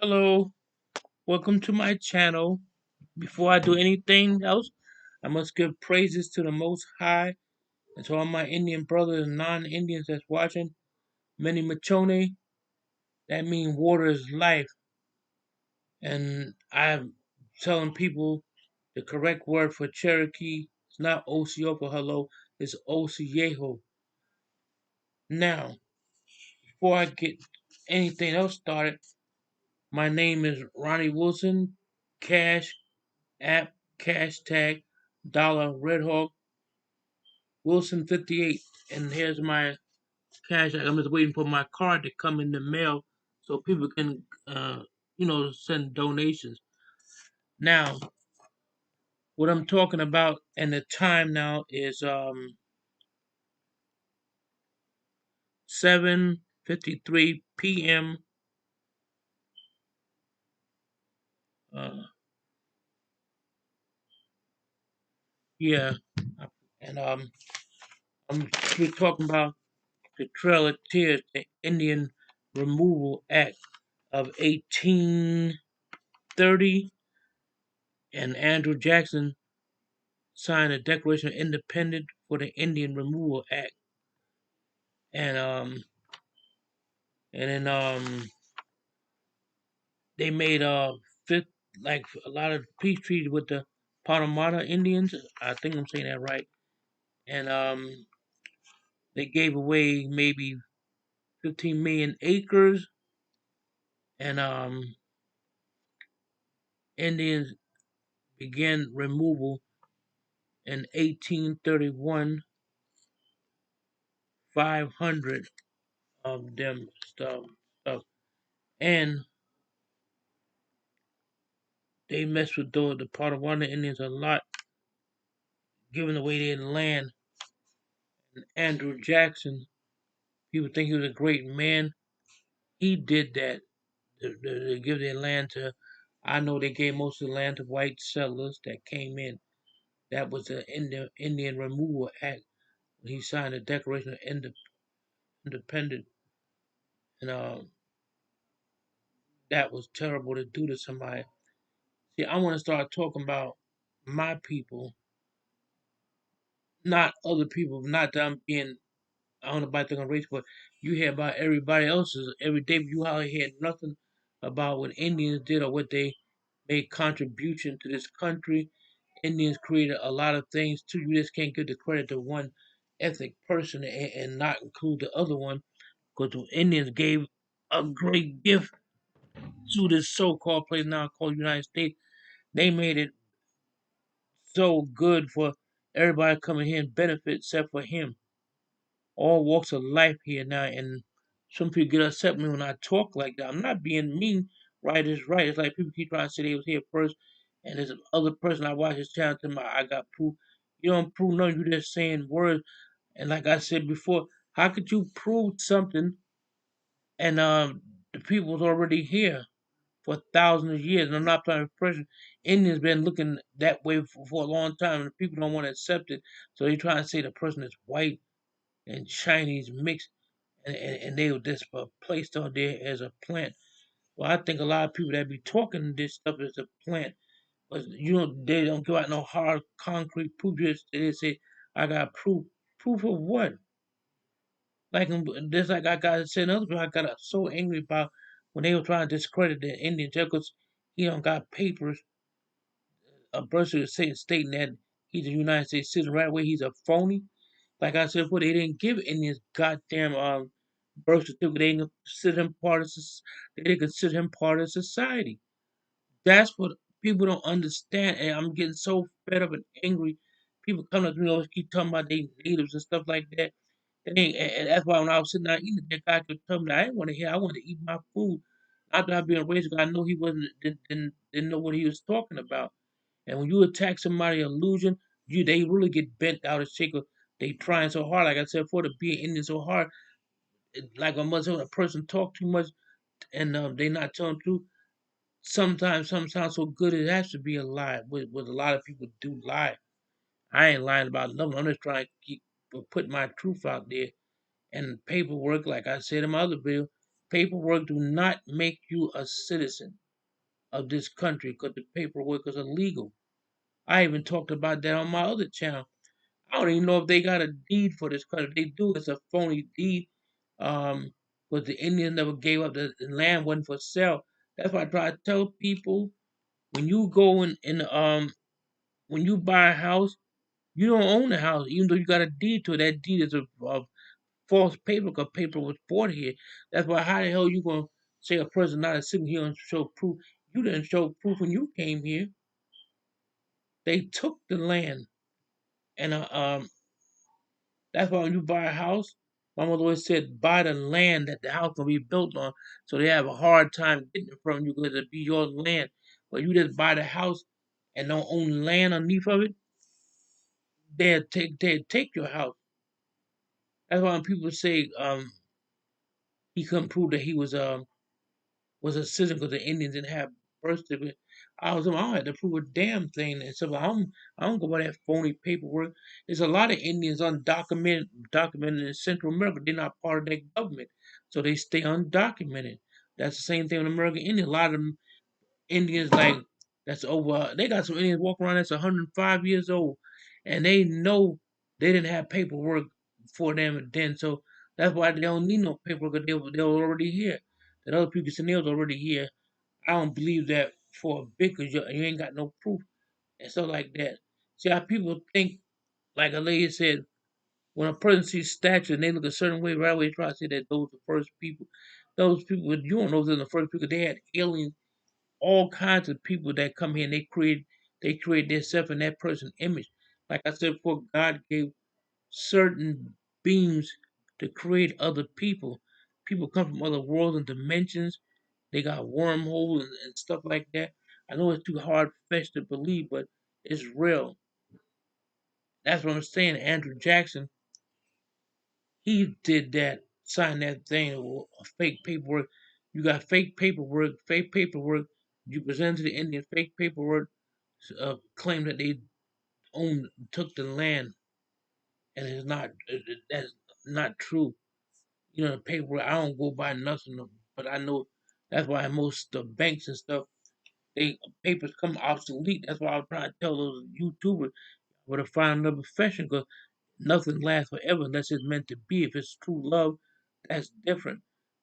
Hello, welcome to my channel. Before I do anything else, I must give praises to the Most High and to all my Indian brothers and non-Indians that's watching. Many Machone, that means water is life. And I'm telling people the correct word for Cherokee. It's not Osio for hello, it's Osieho. Now, before I get anything else started, my name is Ronnie Wilson, Cash App, Cash Tag, Dollar, Red Hawk, Wilson 58. And here's my cash. I'm just waiting for my card to come in the mail so people can, send donations. Now, what I'm talking about and the time now is 7:53 p.m. Uh, yeah, and we're talking about the Trail of Tears, the Indian Removal Act of 1830, and Andrew Jackson signed a Declaration of Independence for the Indian Removal Act, and then they made fifth like a lot of peace treaties with the Potawatomi Indians. I think I'm saying that right, and they gave away maybe 15 million acres, and Indians began removal in 1831. 500 of them stuff, and they messed with the Potawatomi Indians a lot, giving away their land. And Andrew Jackson, people think he was a great man. He did that to give their land to. I know they gave most of the land to white settlers that came in. That was the Indian Removal Act when he signed the Declaration of Independence, and that was terrible to do to somebody. See, I want to start talking about my people, not other people. Not that I'm being I don't know about the race, but you hear about everybody else's every day. You hardly hear nothing about what Indians did or what they made contribution to this country. Indians created a lot of things too. You just can't give the credit to one ethnic person and not include the other one, because the Indians gave a great gift to this so-called place now called United States. They made it so good for everybody coming here and benefit except for him. All walks of life here now, and some people get upset with me when I talk like that. I'm not being mean. Right is right. It's like people keep trying to say they was here first, and there's another person I watch his channel tell me I got proof. You don't prove nothing. You just saying words. And like I said before, how could you prove something and the people was already here for thousands of years? And I'm not trying to pressure. Indians been looking that way for a long time, and people don't want to accept it. So they try to say the person is white and Chinese mixed, and they were just placed on there as a plant. Well, I think a lot of people that be talking this stuff is a plant, but they don't give out no hard concrete proof. They say I got proof. Proof of what? Like just like I got said another people, I got so angry about when they were trying to discredit the Indian just because he don't got papers, a birth certificate stating that he's a United States citizen. Right away, he's a phony. Like I said before, they didn't give Indians goddamn birth certificate. They didn't consider him part of they didn't consider him part of society. That's what people don't understand, and I'm getting so fed up and angry. People come up to me always keep talking about they natives and stuff like that. And that's why when I was sitting down eating, that guy could tell me I didn't want to hear. I wanted to eat my food. After I being raised, I know he wasn't didn't know what he was talking about. And when you attack somebody illusion, they really get bent out of shape. They trying so hard, like I said before, to be an Indian so hard. Like a mother, when a person talk too much and they not telling the truth. Sometimes something sounds so good it has to be a lie. But a lot of people do lie. I ain't lying about nothing. I'm just trying to keep put my truth out there. And paperwork, like I said in my other video, Paperwork do not make you a citizen of this country because the paperwork is illegal. I even talked about that on my other channel. I don't even know if they got a deed for this country. If they do, it's a phony deed. Um, but the Indians never gave up. The land wasn't for sale. That's why I try to tell people when you go in when you buy a house, you don't own the house, even though you got a deed to it. That deed is a false paper because paper was bought here. That's why how the hell you gonna say a person not a citizen here and show proof? You didn't show proof when you came here. They took the land, and that's why when you buy a house, my mother always said buy the land that the house gonna be built on, so they have a hard time getting it from you because it be your land. But you just buy the house and don't own land underneath of it, they'll take your house. That's why when people say he couldn't prove that he was a citizen because the Indians didn't have birth certificate. I don't have to prove a damn thing. And so I don't go by that phony paperwork. There's a lot of Indians documented in Central America. They're not part of that government, so they stay undocumented. That's the same thing with American Indians. A lot of them Indians like that's over. They got some Indians walking around that's 105 years old, and they know they didn't have paperwork for them then. So that's why they don't need no paperwork. 'Cause they were already here. That other people saying they was already here. I don't believe that for a bit because you ain't got no proof and stuff like that. See how people think, like a lady said, when a person sees statue and they look a certain way, right away try to say that those are the first people. Those people, you don't know those are the first people. They had aliens, all kinds of people that come here and they create themselves in that person's image. Like I said before, God gave certain beings to create other people. People come from other worlds and dimensions. They got wormholes and stuff like that. I know it's too hard fetched to believe, but it's real. That's what I'm saying. Andrew Jackson, he did that, signed that thing, fake paperwork. You got fake paperwork. You present to the Indian fake paperwork, claim that they took the land, and it's not. That's not true. The paperwork. I don't go by nothing, but I know that's why most the banks and stuff, they papers come obsolete. That's why I'm trying to tell those YouTubers where to find another profession because nothing lasts forever unless it's meant to be. If it's true love, that's different.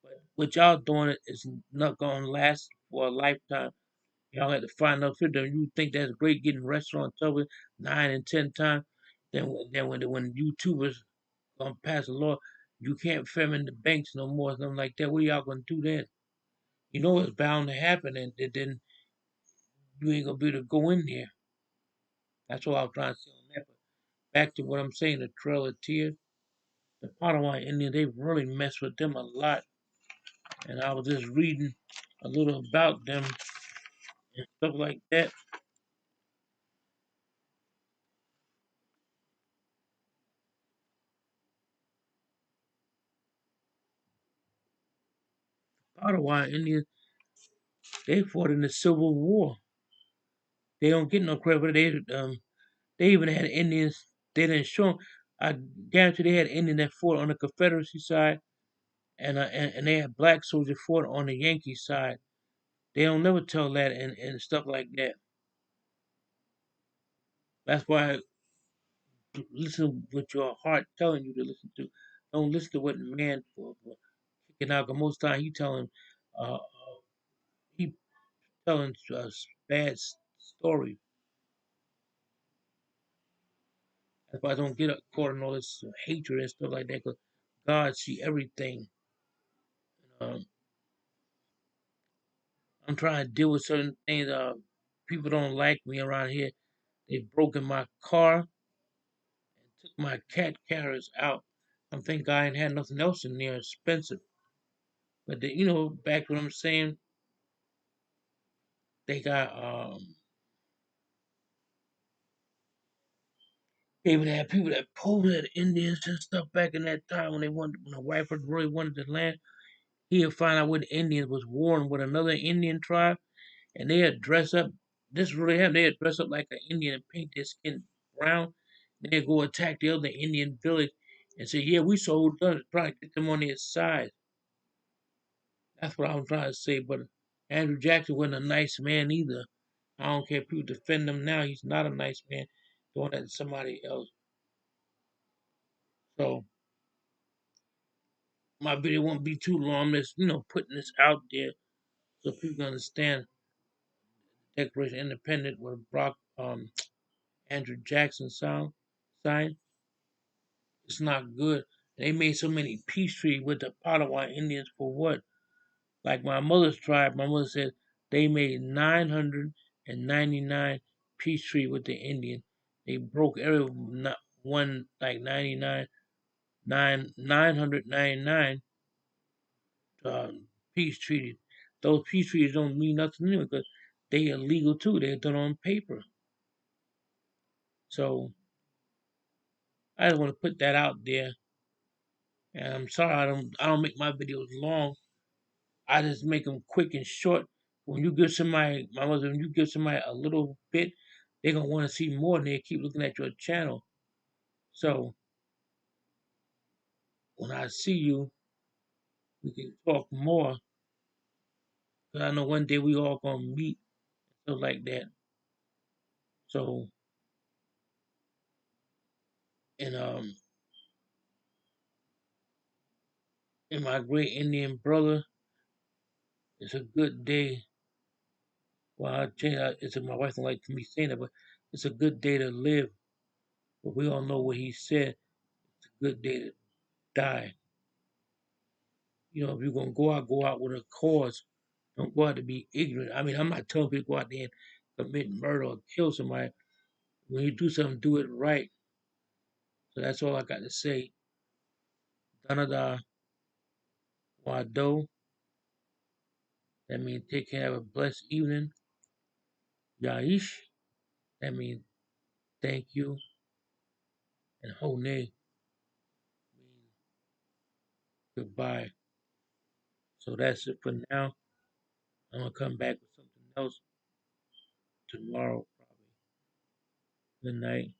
But what y'all doing is not gonna last for a lifetime. Y'all have to find out if you think that's great getting restaurant trouble 9 and 10 times. Then when YouTubers gonna pass a law, you can't film in the banks no more, something like that. What y'all gonna do then? You know it's bound to happen, and then you ain't gonna be able to go in there. That's what I'm trying to say on that. But back to what I'm saying, the Trail of Tears, the Potawatomi Indians, they really mess with them a lot. And I was just reading a little about them and stuff like that. Potawatomi Indians, they fought in the Civil War. They don't get no credit, but they even had Indians. They didn't show 'em. I guarantee they had Indians that fought on the Confederacy side, and they had black soldiers fought on the Yankee side. They don't never tell that and stuff like that. That's why listen what your heart telling you to listen to. Don't listen to what man for kicking out. 'Cause most time he telling us bad stories. That's why I don't get caught in all this hatred and stuff like that. Cause God see everything. Um, I'm trying to deal with certain things. People don't like me around here. They've broken my car, took my cat carriers out. I'm thinking I ain't had nothing else in there expensive. But back to what I'm saying, they got even had people that posed at Indians and stuff back in that time when the white person really wanted the land. He'd find out when the Indians was warring with another Indian tribe, and they'd dress up. This really happened. They'd dress up like an Indian and paint their skin brown. Then they'd go attack the other Indian village and say, "Yeah, we sold guns, trying to get them on their side." That's what I'm trying to say. But Andrew Jackson wasn't a nice man either. I don't care if people defend him now. He's not a nice man doing that to somebody else. So my video won't be too long. I'm just, putting this out there so people can understand Declaration of Independence with Brock Andrew Jackson sign. It's not good. They made so many peace treaties with the Potawatomi Indians for what? Like my mother's tribe, my mother said they made 999 peace treaty with the Indian. They broke every one like 999 peace treaties. Those peace treaties don't mean nothing anyway because they illegal too. They're done on paper. So I just want to put that out there. And I'm sorry I don't make my videos long. I just make them quick and short. When you give somebody, my mother, when you give somebody a little bit, they're gonna want to see more, and they keep looking at your channel. So when I see you, we can talk more. Cause I know one day we all gonna meet, stuff like that. So and and my great Indian brother, it's a good day. Well, I change. It's my wife don't like me saying that, but it's a good day to live. But we all know what he said. It's a good day to die. If you're gonna go out with a cause. Don't go out to be ignorant. I mean, I'm not telling people to go out there and commit murder or kill somebody. When you do something, do it right. So that's all I got to say. Danada Wado. That means take care, have a blessed evening. Yaish. That means thank you. And Hone means goodbye. So that's it for now. I'm gonna come back with something else tomorrow, probably. Good night.